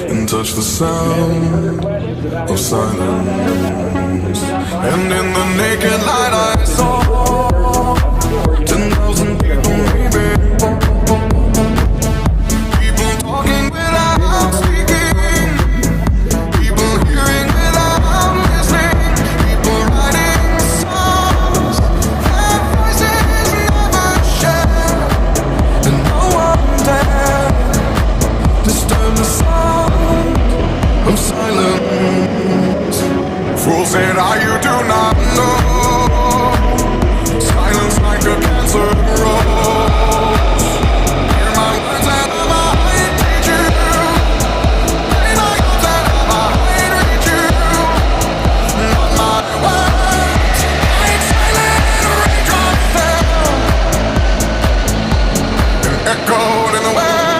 and touch the sound of silence. And in the naked light I saw 10,000 people, maybe. People talking without speaking, people hearing without listening, people writing songs their voices never share, and no one dare disturb the sound of silence. Fool said, "Are you doing?"